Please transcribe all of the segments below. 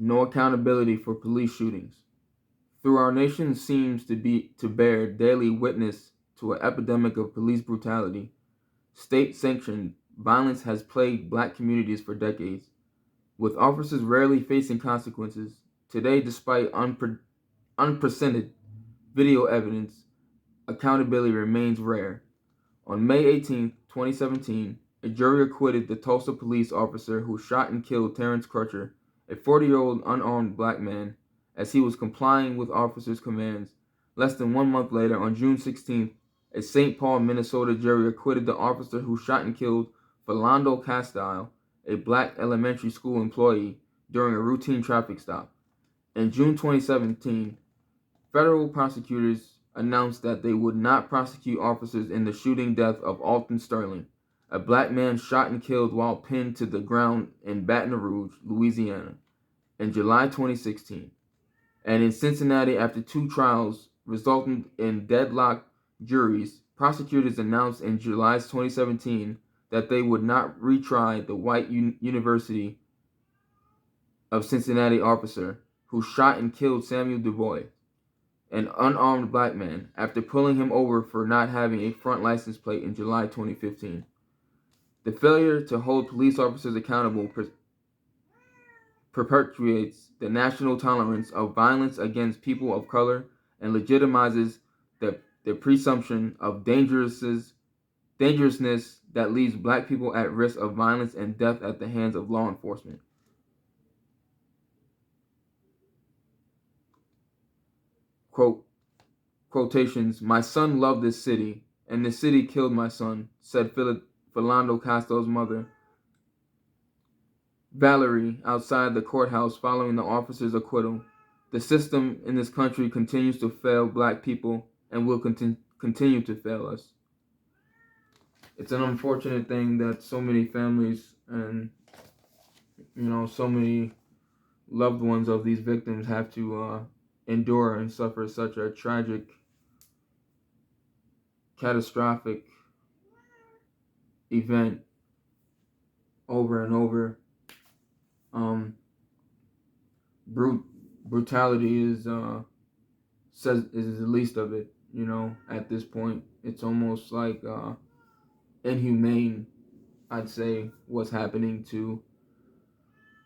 no accountability for police shootings. Through our nation seems to bear daily witness to an epidemic of police brutality. State-sanctioned violence has plagued black communities for decades, with officers rarely facing consequences. Today, despite unprecedented video evidence, accountability remains rare. On May 18, 2017, a jury acquitted the Tulsa police officer who shot and killed Terrence Crutcher, a 40-year-old unarmed black man, as he was complying with officers' commands. Less than 1 month later, on June 16th, a St. Paul, Minnesota jury acquitted the officer who shot and killed Philando Castile, a black elementary school employee, during a routine traffic stop. In June 2017, federal prosecutors announced that they would not prosecute officers in the shooting death of Alton Sterling, a black man shot and killed while pinned to the ground in Baton Rouge, Louisiana, in July 2016. And in Cincinnati, after two trials resulting in deadlocked juries, prosecutors announced in July 2017 that they would not retry the white University of Cincinnati officer who shot and killed Samuel DuBois, an unarmed black man, after pulling him over for not having a front license plate in July 2015. The failure to hold police officers accountable perpetuates the national tolerance of violence against people of color and legitimizes the presumption of dangerousness that leaves black people at risk of violence and death at the hands of law enforcement. Quote, quotations, "My son loved this city, and this city killed my son," said Philando Castile's mother, Valerie, outside the courthouse following the officer's acquittal. "The system in this country continues to fail black people and will continue to fail us." It's an unfortunate thing that so many families and so many loved ones of these victims have to endure and suffer such a tragic, catastrophic event over and over. Brutality is the least of it. At this point, it's almost like inhumane. I'd say what's happening to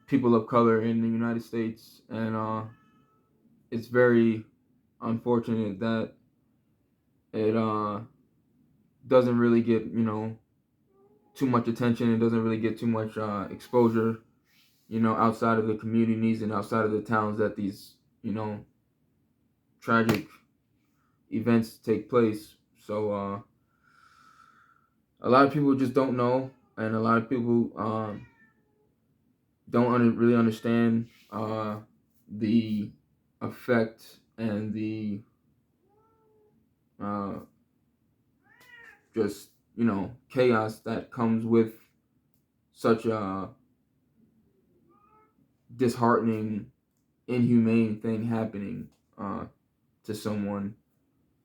people of color in the United States, and it's very unfortunate that it doesn't really get too much attention. It doesn't really get too much exposure, outside of the communities and outside of the towns that these tragic events take place. So a lot of people just don't know, and a lot of people don't really understand the effect and the uh, just chaos that comes with such a disheartening, inhumane thing happening to someone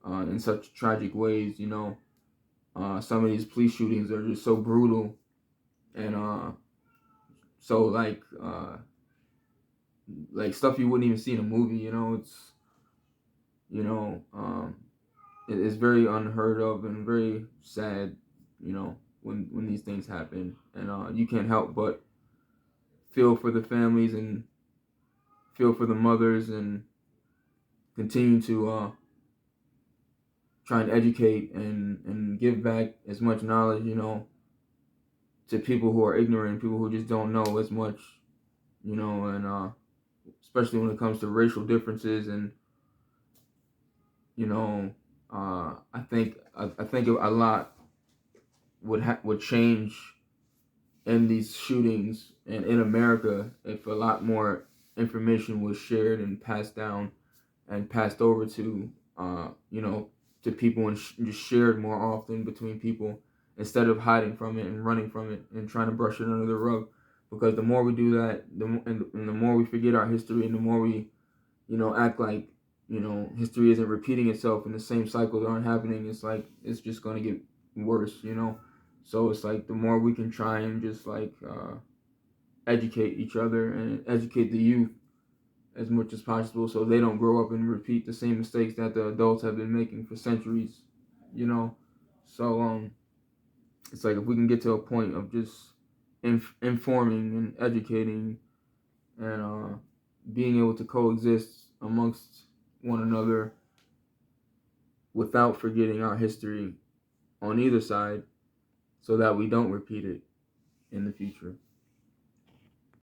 in such tragic ways. Some of these police shootings are just so brutal, and so like stuff you wouldn't even see in a movie. It's it's very unheard of and very sad. When these things happen, and you can't help but feel for the families and feel for the mothers and continue to try and educate and give back as much knowledge, to people who are ignorant, people who just don't know as much, and especially when it comes to racial differences. And I think a lot would change in these shootings and in America if a lot more information was shared and passed down and passed over to to people, and just shared more often between people, instead of hiding from it and running from it and trying to brush it under the rug. Because the more we do that, and the more we forget our history, and the more we act like history isn't repeating itself and the same cycles aren't happening, it's just going to get worse. So it's like the more we can try and just educate each other and educate the youth as much as possible so they don't grow up and repeat the same mistakes that the adults have been making for centuries, you know. So it's like if we can get to a point of just informing and educating and being able to coexist amongst one another without forgetting our history on either side so that we don't repeat it in the future.